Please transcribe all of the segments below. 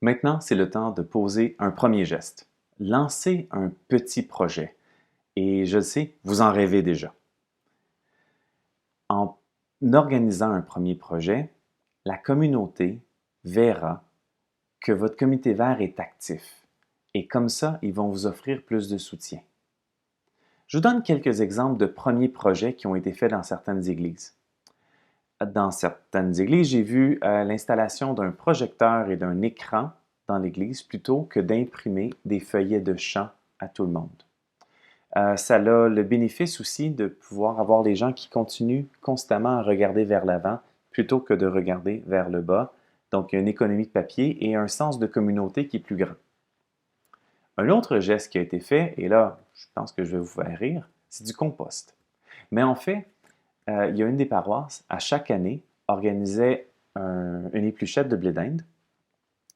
Maintenant, c'est le temps de poser un premier geste. Lancez un petit projet. Et je le sais, vous en rêvez déjà. En organisant un premier projet, la communauté verra que votre comité vert est actif. Et comme ça, ils vont vous offrir plus de soutien. Je vous donne quelques exemples de premiers projets qui ont été faits dans certaines églises. Dans certaines églises, j'ai vu l'installation d'un projecteur et d'un écran dans l'église plutôt que d'imprimer des feuillets de chant à tout le monde. Ça a le bénéfice aussi de pouvoir avoir des gens qui continuent constamment à regarder vers l'avant plutôt que de regarder vers le bas. Donc, il y a une économie de papier et un sens de communauté qui est plus grand. Un autre geste qui a été fait, et là, je pense que je vais vous faire rire, c'est du compost. Mais en fait, il y a une des paroisses, à chaque année, organisait une épluchette de blé d'Inde.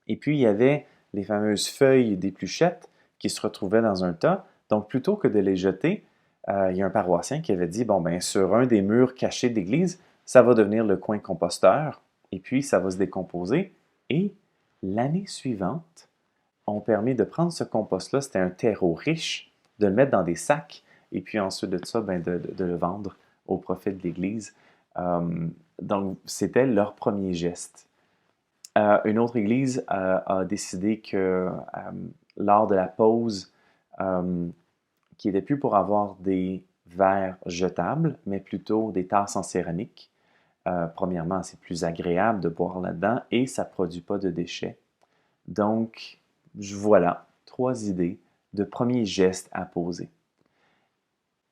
Et puis, il y avait les fameuses feuilles d'épluchette qui se retrouvaient dans un tas. Donc, plutôt que de les jeter, il y a un paroissien qui avait dit, bon, ben, sur un des murs cachés d'église, ça va devenir le coin composteur, et puis ça va se décomposer. Et l'année suivante, on permet de prendre ce compost-là, c'était un terreau riche, de le mettre dans des sacs, et puis ensuite de ça, ben, de le vendre au profit de l'Église. Donc, c'était leur premier geste. Une autre église a décidé que lors de la pause, qui n'était plus pour avoir des verres jetables, mais plutôt des tasses en céramique. Premièrement, c'est plus agréable de boire là-dedans et ça ne produit pas de déchets. Donc, voilà, 3 idées de premiers gestes à poser.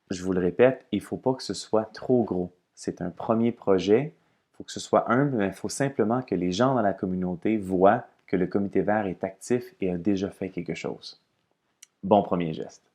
Je vous le répète, il ne faut pas que ce soit trop gros. C'est un premier projet. Il faut que ce soit humble, mais il faut simplement que les gens dans la communauté voient que le comité vert est actif et a déjà fait quelque chose. Bon premier geste.